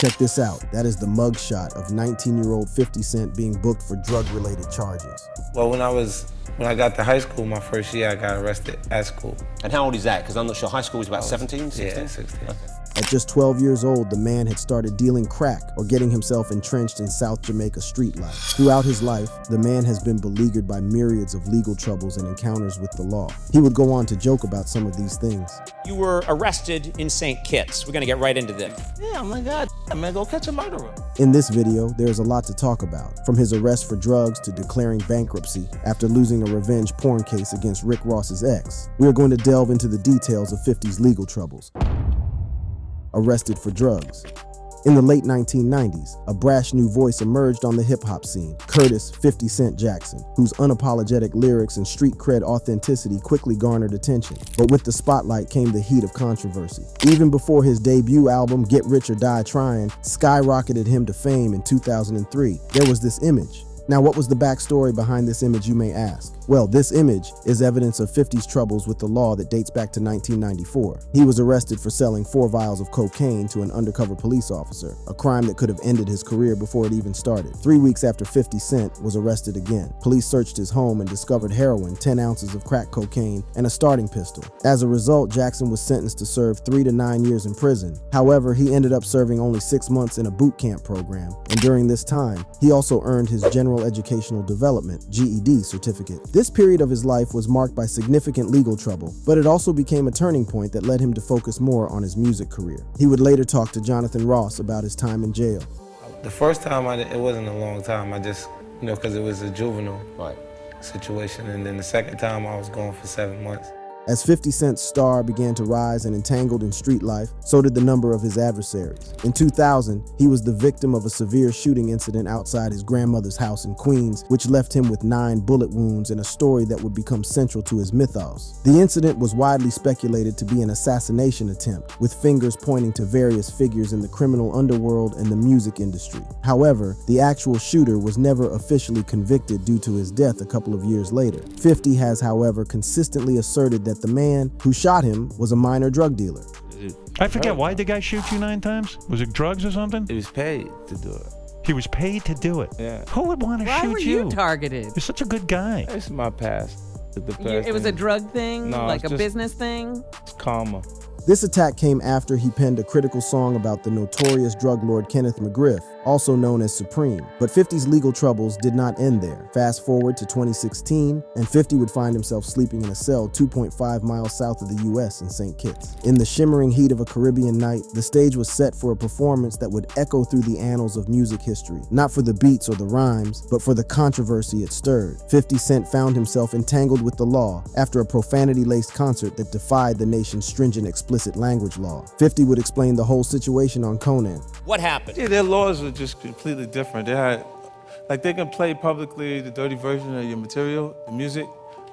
Check this out. That is the mugshot of 19-year-old 50 Cent being booked for drug-related charges. Well, when I got to high school, my first year, I got arrested at school. And how old is that? Because I'm not sure. High school was about 17, 16? Yeah, 16. Okay. At just 12 years old, the man had started dealing crack or getting himself entrenched in South Jamaica street life. Throughout his life, the man has been beleaguered by myriads of legal troubles and encounters with the law. He would go on to joke about some of these things. You were arrested in St. Kitts. We're gonna get right into this. Yeah, I'm like, God, man, go catch a murderer. In this video, there's a lot to talk about, from his arrest for drugs to declaring bankruptcy after losing a revenge porn case against Rick Ross's ex. We are going to delve into the details of 50's legal troubles. Arrested for drugs. In the late 1990s, a brash new voice emerged on the hip-hop scene, Curtis 50 Cent Jackson, whose unapologetic lyrics and street cred authenticity quickly garnered attention. But with the spotlight came the heat of controversy. Even before his debut album, Get Rich or Die Trying, skyrocketed him to fame in 2003, there was this image. Now, what was the backstory behind this image, you may ask? Well, this image is evidence of 50's troubles with the law that dates back to 1994. He was arrested for selling 4 vials of cocaine to an undercover police officer, a crime that could have ended his career before it even started. 3 weeks after 50 Cent was arrested again, police searched his home and discovered heroin, 10 ounces of crack cocaine, and a starting pistol. As a result, Jackson was sentenced to serve 3 to 9 years in prison. However, he ended up serving only 6 months in a boot camp program, and during this time, he also earned his General Educational Development (GED) certificate. This period of his life was marked by significant legal trouble, but it also became a turning point that led him to focus more on his music career. He would later talk to Jonathan Ross about his time in jail. The first time, it wasn't a long time. I just, because it was a juvenile situation. And then the second time, I was gone for 7 months. As 50 Cent's star began to rise and entangled in street life, so did the number of his adversaries. In 2000, he was the victim of a severe shooting incident outside his grandmother's house in Queens, which left him with 9 bullet wounds and a story that would become central to his mythos. The incident was widely speculated to be an assassination attempt, with fingers pointing to various figures in the criminal underworld and the music industry. However, the actual shooter was never officially convicted due to his death a couple of years later. 50 has, however, consistently asserted that the man who shot him was a minor drug dealer. I forget, why did the guy shoot you 9 times? Was it drugs or something? He was paid to do it. He was paid to do it? Yeah. Who would want to shoot you? Why were you targeted? You're such a good guy. It's my past. It was a drug thing? No, like it's a just- business thing? It's karma. This attack came after he penned a critical song about the notorious drug lord Kenneth McGriff, also known as Supreme. But 50's legal troubles did not end there. Fast forward to 2016, and 50 would find himself sleeping in a cell 2.5 miles south of the US in St. Kitts. In the shimmering heat of a Caribbean night, the stage was set for a performance that would echo through the annals of music history, not for the beats or the rhymes, but for the controversy it stirred. 50 Cent found himself entangled with the law after a profanity-laced concert that defied the nation's stringent explicit language law. 50 would explain the whole situation on Conan. What happened? Yeah, their laws are just completely different. They had, they can play publicly the dirty version of your material, the music,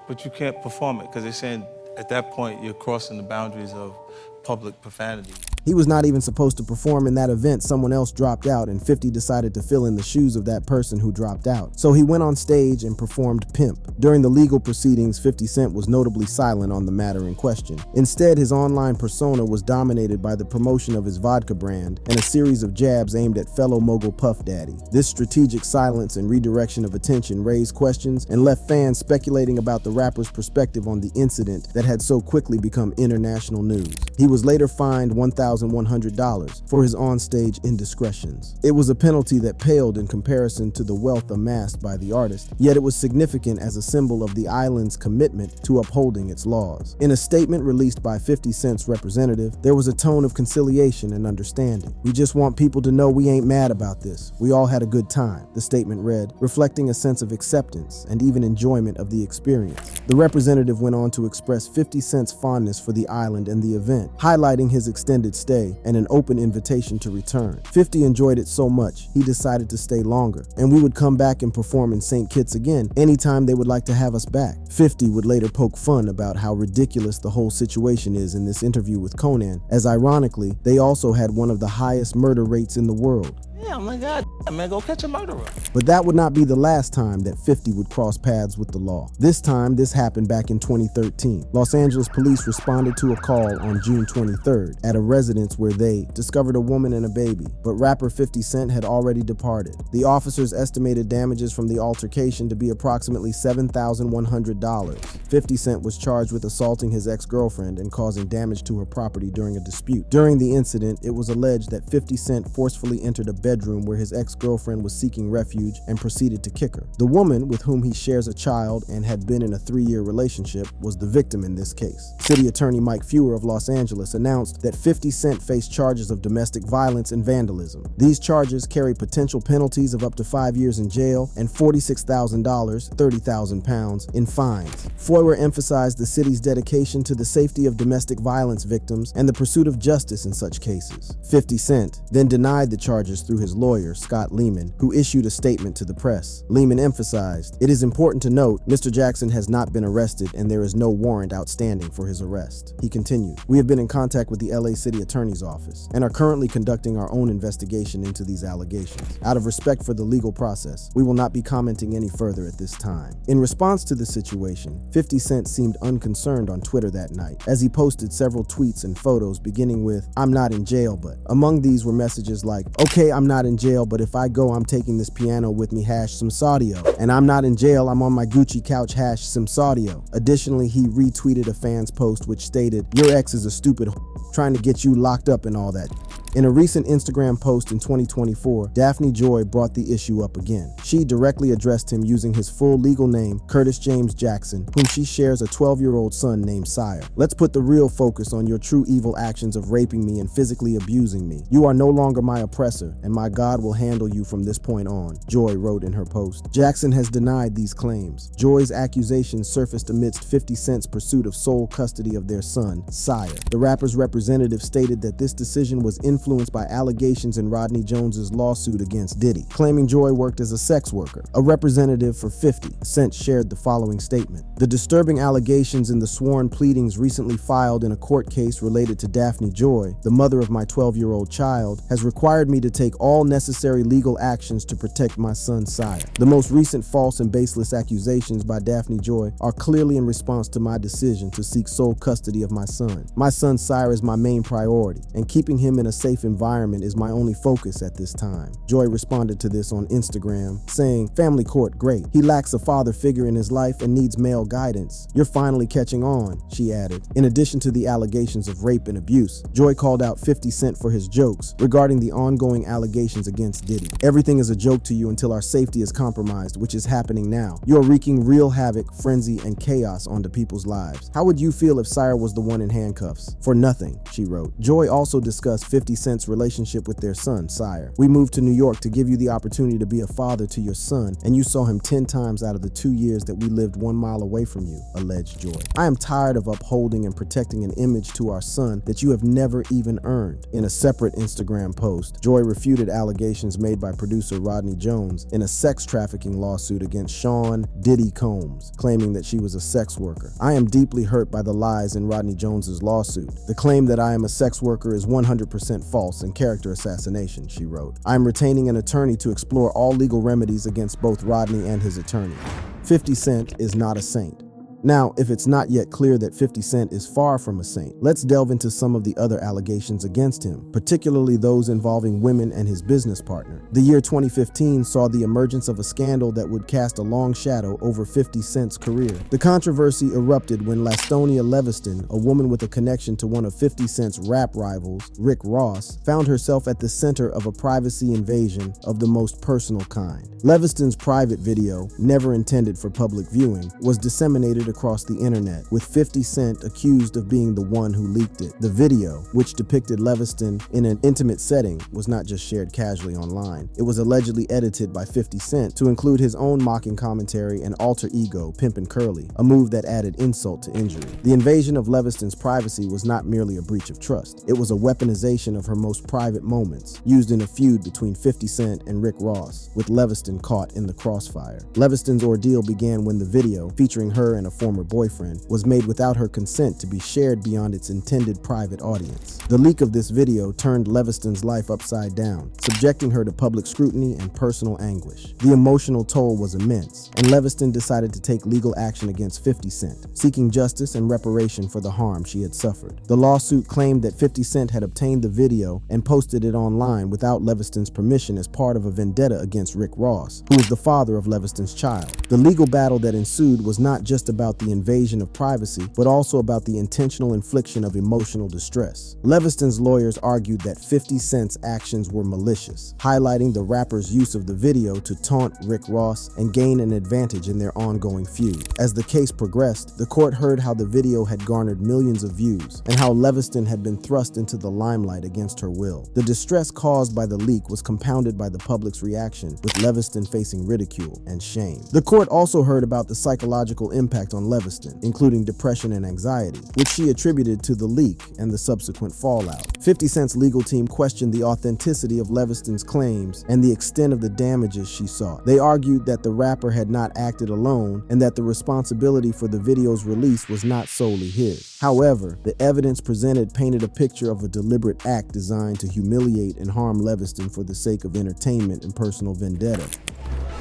but you can't perform it because they're saying at that point you're crossing the boundaries of public profanity. He was not even supposed to perform in that event. Someone else dropped out, and 50 decided to fill in the shoes of that person who dropped out. So he went on stage and performed Pimp. During the legal proceedings, 50 Cent was notably silent on the matter in question. Instead, his online persona was dominated by the promotion of his vodka brand and a series of jabs aimed at fellow mogul Puff Daddy. This strategic silence and redirection of attention raised questions and left fans speculating about the rapper's perspective on the incident that had so quickly become international news. He was later fined $1,100 for his onstage indiscretions. It was a penalty that paled in comparison to the wealth amassed by the artist, yet it was significant as a symbol of the island's commitment to upholding its laws. In a statement released by 50 Cent's representative, there was a tone of conciliation and understanding. "We just want people to know we ain't mad about this. We all had a good time," the statement read, reflecting a sense of acceptance and even enjoyment of the experience. The representative went on to express 50 Cent's fondness for the island and the event, highlighting his extended stay and an open invitation to return. 50 enjoyed it so much, he decided to stay longer, and we would come back and perform in St. Kitts again anytime they would like to have us back. 50 would later poke fun about how ridiculous the whole situation is in this interview with Conan, as ironically, they also had one of the highest murder rates in the world. Yeah, I'm like, God, Man, go catch a murderer. But that would not be the last time that 50 would cross paths with the law. This time, this happened back in 2013. Los Angeles police responded to a call on June 23rd at a residence where they discovered a woman and a baby, but rapper 50 Cent had already departed. The officers estimated damages from the altercation to be approximately $7,100. 50 Cent was charged with assaulting his ex-girlfriend and causing damage to her property during a dispute. During the incident, it was alleged that 50 Cent forcefully entered a bedroom where his ex-girlfriend was seeking refuge and proceeded to kick her. The woman, with whom he shares a child and had been in a 3-year relationship, was the victim in this case. City Attorney Mike Fewer of Los Angeles announced that 50 Cent faced charges of domestic violence and vandalism. These charges carry potential penalties of up to 5 years in jail and $46,000, 30,000 pounds, in fines. Fewer emphasized the city's dedication to the safety of domestic violence victims and the pursuit of justice in such cases. 50 Cent then denied the charges through his lawyer, Scott Lehman, who issued a statement to the press. Lehman emphasized, "It is important to note, Mr. Jackson has not been arrested and there is no warrant outstanding for his arrest." He continued, "We have been in contact with the LA City Attorney's Office and are currently conducting our own investigation into these allegations. Out of respect for the legal process, we will not be commenting any further at this time." In response to the situation, 50 Cent seemed unconcerned on Twitter that night, as he posted several tweets and photos beginning with, "I'm not in jail, but." Among these were messages like, "Okay, I'm not in jail, but if I go, I'm taking this piano with me, some Saudio. And I'm not in jail, I'm on my Gucci couch, some Saudio." Additionally, he retweeted a fan's post which stated, "Your ex is a stupid trying to get you locked up and all that." In a recent Instagram post in 2024, Daphne Joy brought the issue up again. She directly addressed him using his full legal name, Curtis James Jackson, whom she shares a 12-year-old son named Sire. "Let's put the real focus on your true evil actions of raping me and physically abusing me. You are no longer my oppressor, and my God will handle you from this point on," Joy wrote in her post. Jackson has denied these claims. Joy's accusations surfaced amidst 50 Cent's pursuit of sole custody of their son, Sire. The rapper's representative stated that this decision was influenced by allegations in Rodney Jones's lawsuit against Diddy, claiming Joy worked as a sex worker. A representative for 50 Cent shared the following statement: "The disturbing allegations in the sworn pleadings recently filed in a court case related to Daphne Joy, the mother of my 12-year-old child, has required me to take all necessary legal actions to protect my son Sire. The most recent false and baseless accusations by Daphne Joy are clearly in response to my decision to seek sole custody of my son. My son Sire is my main priority, and keeping him in a safe environment is my only focus at this time." Joy responded to this on Instagram, saying, "Family court, great. He lacks a father figure in his life and needs male guidance. You're finally catching on," she added. In addition to the allegations of rape and abuse, Joy called out 50 Cent for his jokes regarding the ongoing allegations against Diddy. "Everything is a joke to you until our safety is compromised, which is happening now. You are wreaking real havoc, frenzy, and chaos onto people's lives. How would you feel if Sire was the one in handcuffs? For nothing," she wrote. Joy also discussed 50 Cent's relationship with their son, Sire. "We moved to New York to give you the opportunity to be a father to your son, and you saw him 10 times out of the 2 years that we lived 1 mile away from you," alleged Joy. "I am tired of upholding and protecting an image to our son that you have never even earned." In a separate Instagram post, Joy refuted allegations made by producer Rodney Jones in a sex trafficking lawsuit against Sean Diddy Combs, claiming that she was a sex worker. "I am deeply hurt by the lies in Rodney Jones's lawsuit. The claim that I am a sex worker is 100% false and character assassination," she wrote. "I am retaining an attorney to explore all legal remedies against both Rodney and his attorney." 50 Cent is not a saint. Now, if it's not yet clear that 50 Cent is far from a saint, let's delve into some of the other allegations against him, particularly those involving women and his business partner. The year 2015 saw the emergence of a scandal that would cast a long shadow over 50 Cent's career. The controversy erupted when Lastonia Leviston, a woman with a connection to one of 50 Cent's rap rivals, Rick Ross, found herself at the center of a privacy invasion of the most personal kind. Leviston's private video, never intended for public viewing, was disseminated across the internet, with 50 Cent accused of being the one who leaked it. The video, which depicted Leviston in an intimate setting, was not just shared casually online. It was allegedly edited by 50 Cent to include his own mocking commentary and alter ego, Pimpin' Curly, a move that added insult to injury. The invasion of Leviston's privacy was not merely a breach of trust. It was a weaponization of her most private moments, used in a feud between 50 Cent and Rick Ross, with Leviston caught in the crossfire. Leviston's ordeal began when the video, featuring her in a former boyfriend, was made without her consent to be shared beyond its intended private audience. The leak of this video turned Leviston's life upside down, subjecting her to public scrutiny and personal anguish. The emotional toll was immense, and Leviston decided to take legal action against 50 Cent, seeking justice and reparation for the harm she had suffered. The lawsuit claimed that 50 Cent had obtained the video and posted it online without Leviston's permission as part of a vendetta against Rick Ross, who was the father of Leviston's child. The legal battle that ensued was not just about the invasion of privacy, but also about the intentional infliction of emotional distress. Leviston's lawyers argued that 50 Cent's actions were malicious, highlighting the rapper's use of the video to taunt Rick Ross and gain an advantage in their ongoing feud. As the case progressed, the court heard how the video had garnered millions of views and how Leviston had been thrust into the limelight against her will. The distress caused by the leak was compounded by the public's reaction, with Leviston facing ridicule and shame. The court also heard about the psychological impact on Leviston, including depression and anxiety, which she attributed to the leak and the subsequent fallout. 50 Cent's legal team questioned the authenticity of Leviston's claims and the extent of the damages she sought. They argued that the rapper had not acted alone and that the responsibility for the video's release was not solely his. However, the evidence presented painted a picture of a deliberate act designed to humiliate and harm Leviston for the sake of entertainment and personal vendetta.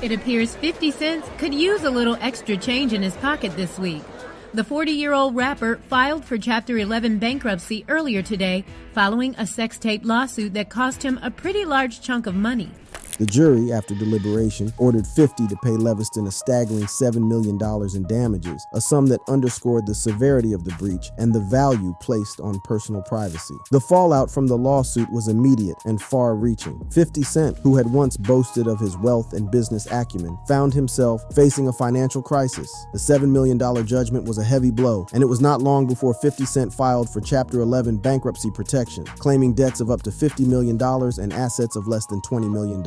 It appears 50 Cent could use a little extra change in his pocket this week. The 40-year-old rapper filed for Chapter 11 bankruptcy earlier today following a sex tape lawsuit that cost him a pretty large chunk of money. The jury, after deliberation, ordered 50 to pay Leviston a staggering $7 million in damages, a sum that underscored the severity of the breach and the value placed on personal privacy. The fallout from the lawsuit was immediate and far-reaching. 50 Cent, who had once boasted of his wealth and business acumen, found himself facing a financial crisis. The $7 million judgment was a heavy blow, and it was not long before 50 Cent filed for Chapter 11 bankruptcy protection, claiming debts of up to $50 million and assets of less than $20 million.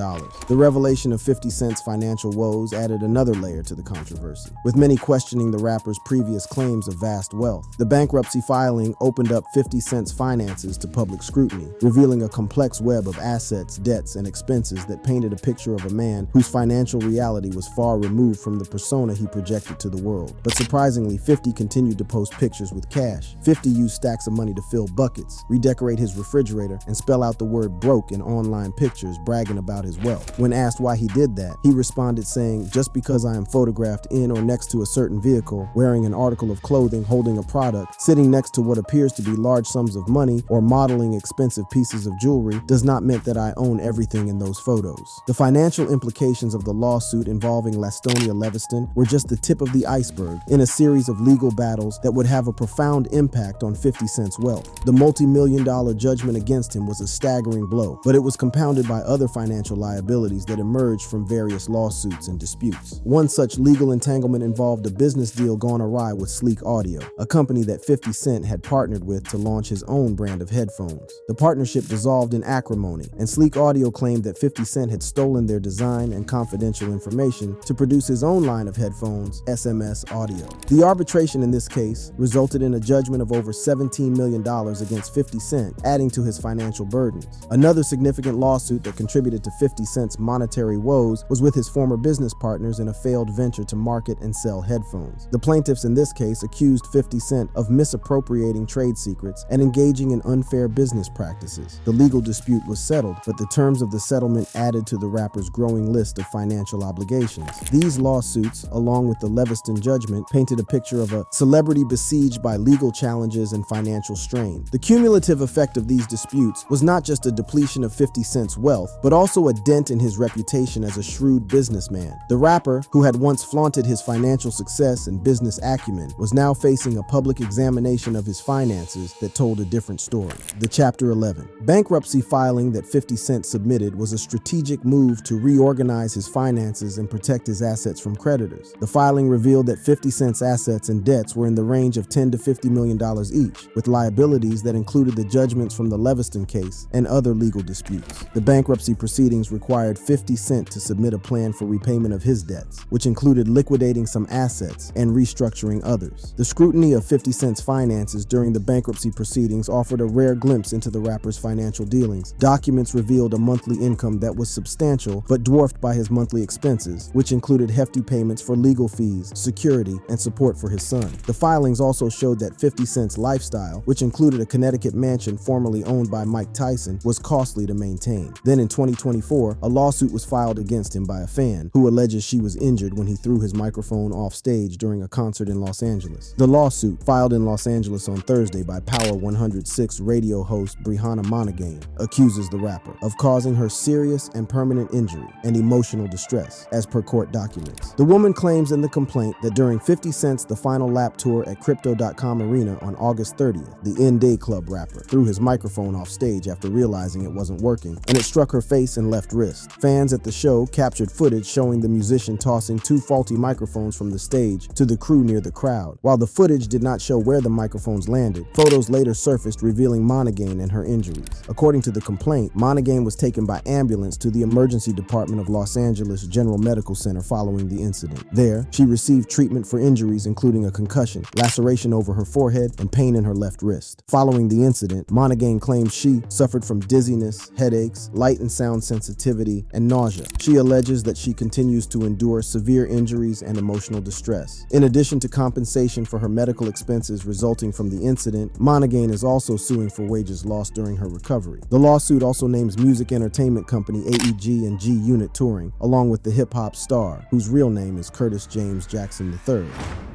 The revelation of 50 Cent's financial woes added another layer to the controversy, with many questioning the rapper's previous claims of vast wealth. The bankruptcy filing opened up 50 Cent's finances to public scrutiny, revealing a complex web of assets, debts, and expenses that painted a picture of a man whose financial reality was far removed from the persona he projected to the world. But surprisingly, 50 continued to post pictures with cash. 50 used stacks of money to fill buckets, redecorate his refrigerator, and spell out the word broke in online pictures, bragging about his wealth. When asked why he did that, he responded saying, "Just because I am photographed in or next to a certain vehicle, wearing an article of clothing, holding a product, sitting next to what appears to be large sums of money, or modeling expensive pieces of jewelry, does not mean that I own everything in those photos." The financial implications of the lawsuit involving Lastonia Leviston were just the tip of the iceberg in a series of legal battles that would have a profound impact on 50 Cent's wealth. The multi-million-dollar judgment against him was a staggering blow, but it was compounded by other financial liabilities that emerged from various lawsuits and disputes. One such legal entanglement involved a business deal gone awry with Sleek Audio, a company that 50 Cent had partnered with to launch his own brand of headphones. The partnership dissolved in acrimony, and Sleek Audio claimed that 50 Cent had stolen their design and confidential information to produce his own line of headphones, SMS Audio. The arbitration in this case resulted in a judgment of over $17 million against 50 Cent, adding to his financial burdens. Another significant lawsuit that contributed to 50 Cent's monetary woes was with his former business partners in a failed venture to market and sell headphones. The plaintiffs in this case accused 50 Cent of misappropriating trade secrets and engaging in unfair business practices. The legal dispute was settled, but the terms of the settlement added to the rapper's growing list of financial obligations. These lawsuits, along with the Leviston judgment, painted a picture of a celebrity besieged by legal challenges and financial strain. The cumulative effect of these disputes was not just a depletion of 50 Cent's wealth, but also a dent in his reputation as a shrewd businessman. The rapper, who had once flaunted his financial success and business acumen, was now facing a public examination of his finances that told a different story. The Chapter 11 bankruptcy filing that 50 Cent submitted was a strategic move to reorganize his finances and protect his assets from creditors. The filing revealed that 50 Cent's assets and debts were in the range of $10 to $50 million each, with liabilities that included the judgments from the Leviston case and other legal disputes. The bankruptcy proceedings required required 50 Cent to submit a plan for repayment of his debts, which included liquidating some assets and restructuring others. The scrutiny of 50 Cent's finances during the bankruptcy proceedings offered a rare glimpse into the rapper's financial dealings. Documents revealed a monthly income that was substantial but dwarfed by his monthly expenses, which included hefty payments for legal fees, security, and support for his son. The filings also showed that 50 Cent's lifestyle, which included a Connecticut mansion formerly owned by Mike Tyson, was costly to maintain. Then in 2024, a lawsuit was filed against him by a fan who alleges she was injured when he threw his microphone off stage during a concert in Los Angeles. The lawsuit, filed in Los Angeles on Thursday by Power 106 radio host Brihanna Monaghan, accuses the rapper of causing her serious and permanent injury and emotional distress, as per court documents. The woman claims in the complaint that during 50 Cent's The Final Lap tour at Crypto.com Arena on August 30th, the End Day Club rapper threw his microphone off stage after realizing it wasn't working, and it struck her face and left wrist. Fans at the show captured footage showing the musician tossing two faulty microphones from the stage to the crew near the crowd. While the footage did not show where the microphones landed, photos later surfaced revealing Monaghan and her injuries. According to the complaint, Monaghan was taken by ambulance to the emergency department of Los Angeles General Medical Center following the incident. There, she received treatment for injuries including a concussion, laceration over her forehead, and pain in her left wrist. Following the incident, Monaghan claims she suffered from dizziness, headaches, light and sound sensitivity, and nausea. She alleges that she continues to endure severe injuries and emotional distress. In addition to compensation for her medical expenses resulting from the incident, Monaghan is also suing for wages lost during her recovery. The lawsuit also names music entertainment company AEG and G Unit Touring, along with the hip-hop star, whose real name is Curtis James Jackson III.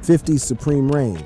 50's Supreme Reign.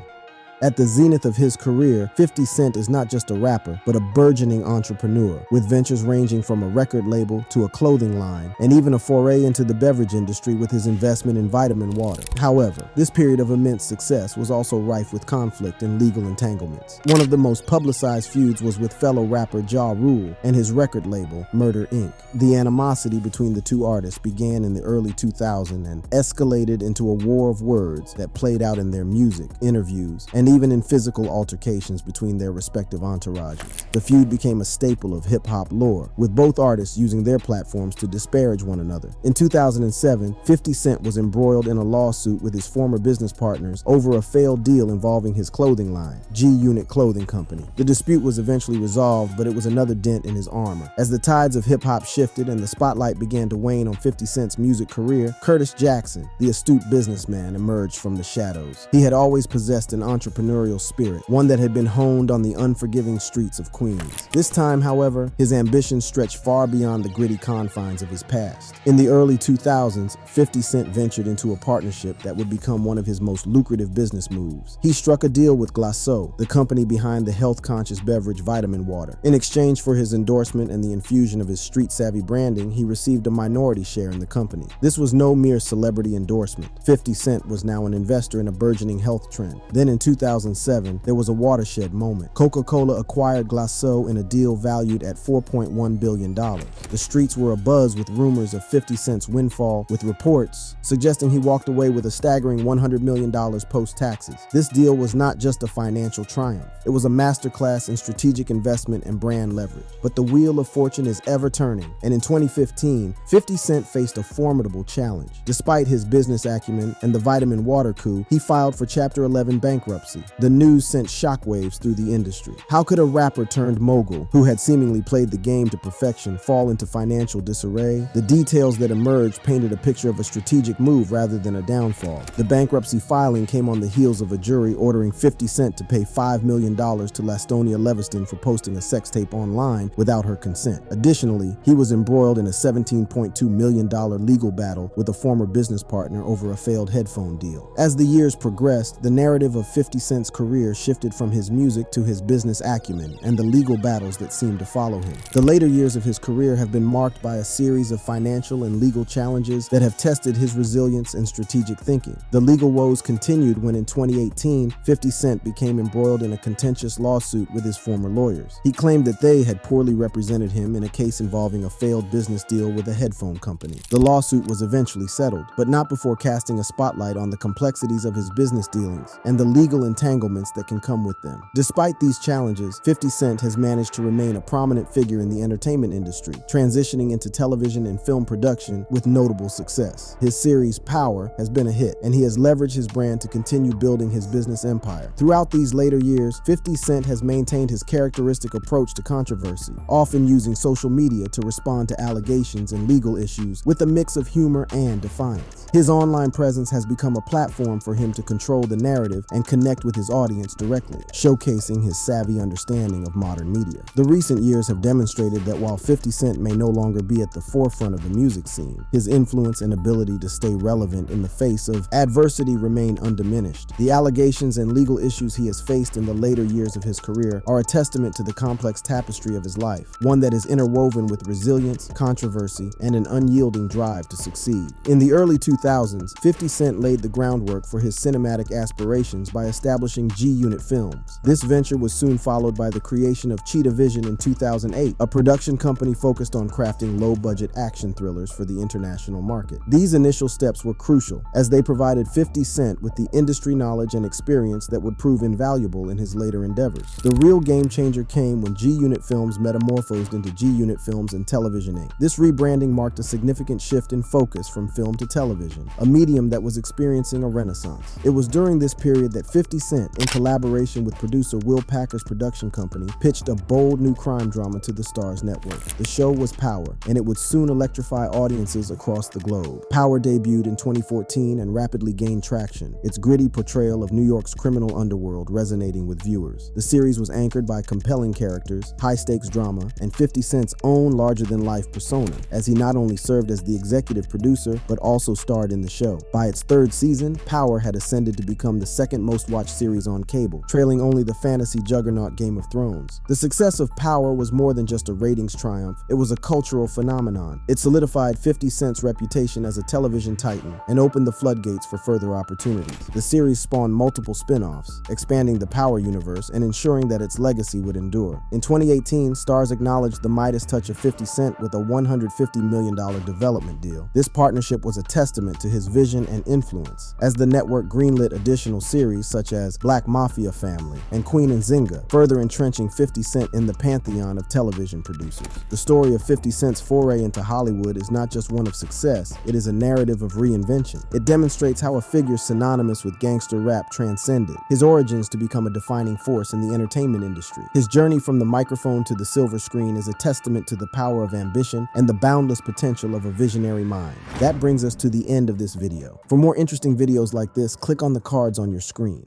At the zenith of his career, 50 Cent is not just a rapper, but a burgeoning entrepreneur, with ventures ranging from a record label to a clothing line, and even a foray into the beverage industry with his investment in Vitamin Water. However, this period of immense success was also rife with conflict and legal entanglements. One of the most publicized feuds was with fellow rapper Ja Rule and his record label, Murder Inc. The animosity between the two artists began in the early 2000s and escalated into a war of words that played out in their music, interviews, and even in physical altercations between their respective entourages. The feud became a staple of hip-hop lore, with both artists using their platforms to disparage one another. In 2007, 50 Cent was embroiled in a lawsuit with his former business partners over a failed deal involving his clothing line, G Unit Clothing Company. The dispute was eventually resolved, but it was another dent in his armor. As the tides of hip-hop shifted and the spotlight began to wane on 50 Cent's music career, Curtis Jackson, the astute businessman, emerged from the shadows. He had always possessed an entrepreneurial spirit, one that had been honed on the unforgiving streets of Queens. This time, however, his ambitions stretched far beyond the gritty confines of his past. In the early 2000s, 50 Cent ventured into a partnership that would become one of his most lucrative business moves. He struck a deal with Glacéau, the company behind the health-conscious beverage Vitamin Water. In exchange for his endorsement and the infusion of his street-savvy branding, he received a minority share in the company. This was no mere celebrity endorsement. 50 Cent was now an investor in a burgeoning health trend. Then in 2007, there was a watershed moment. Coca-Cola acquired Glacéau in a deal valued at $4.1 billion. The streets were abuzz with rumors of 50 Cent's windfall, with reports suggesting he walked away with a staggering $100 million post-taxes. This deal was not just a financial triumph. It was a masterclass in strategic investment and brand leverage. But the wheel of fortune is ever turning, and in 2015, 50 Cent faced a formidable challenge. Despite his business acumen and the Vitamin Water coup, he filed for Chapter 11 bankruptcy. The news sent shockwaves through the industry. How could a rapper turned mogul, who had seemingly played the game to perfection, fall into financial disarray? The details that emerged painted a picture of a strategic move rather than a downfall. The bankruptcy filing came on the heels of a jury ordering 50 Cent to pay $5 million to Lastonia Leviston for posting a sex tape online without her consent. Additionally, he was embroiled in a $17.2 million legal battle with a former business partner over a failed headphone deal. As the years progressed, the narrative of 50 Cent's career shifted from his music to his business acumen and the legal battles that seemed to follow him. The later years of his career have been marked by a series of financial and legal challenges that have tested his resilience and strategic thinking. The legal woes continued when in 2018, 50 Cent became embroiled in a contentious lawsuit with his former lawyers. He claimed that they had poorly represented him in a case involving a failed business deal with a headphone company. The lawsuit was eventually settled, but not before casting a spotlight on the complexities of his business dealings and the legal entanglements that can come with them. Despite these challenges, 50 Cent has managed to remain a prominent figure in the entertainment industry, transitioning into television and film production with notable success. His series Power has been a hit, and he has leveraged his brand to continue building his business empire. Throughout these later years, 50 Cent has maintained his characteristic approach to controversy, often using social media to respond to allegations and legal issues with a mix of humor and defiance. His online presence has become a platform for him to control the narrative and connect with his audience directly, showcasing his savvy understanding of modern media. The recent years have demonstrated that while 50 Cent may no longer be at the forefront of the music scene, his influence and ability to stay relevant in the face of adversity remain undiminished. The allegations and legal issues he has faced in the later years of his career are a testament to the complex tapestry of his life, one that is interwoven with resilience, controversy, and an unyielding drive to succeed. In the early 2000s, 50 Cent laid the groundwork for his cinematic aspirations by establishing G-Unit Films. This venture was soon followed by the creation of Cheetah Vision in 2008, a production company focused on crafting low-budget action thrillers for the international market. These initial steps were crucial, as they provided 50 Cent with the industry knowledge and experience that would prove invaluable in his later endeavors. The real game changer came when G-Unit Films metamorphosed into G-Unit Films and Television Inc. This rebranding marked a significant shift in focus from film to television, a medium that was experiencing a renaissance. It was during this period that 50 Cent, in collaboration with producer Will Packer's production company, pitched a bold new crime drama to the Starz network. The show was Power, and it would soon electrify audiences across the globe. Power debuted in 2014 and rapidly gained traction, its gritty portrayal of New York's criminal underworld resonating with viewers. The series was anchored by compelling characters, high-stakes drama, and 50 Cent's own larger-than-life persona, as he not only served as the executive producer, but also starred in the show. By its third season, Power had ascended to become the second most-watched series on cable, trailing only the fantasy juggernaut Game of Thrones. The success of Power was more than just a ratings triumph, it was a cultural phenomenon. It solidified 50 Cent's reputation as a television titan and opened the floodgates for further opportunities. The series spawned multiple spin-offs, expanding the Power universe and ensuring that its legacy would endure. In 2018, Starz acknowledged the Midas touch of 50 Cent with a $150 million development deal. This partnership was a testament to his vision and influence, as the network greenlit additional series such as Black Mafia Family and Queen and Zynga, further entrenching 50 Cent in the pantheon of television producers. The story of 50 Cent's foray into Hollywood is not just one of success, it is a narrative of reinvention. It demonstrates how a figure synonymous with gangster rap transcended his origins to become a defining force in the entertainment industry. His journey from the microphone to the silver screen is a testament to the power of ambition and the boundless potential of a visionary mind. That brings us to the end of this video. For more interesting videos like this, click on the cards on your screen.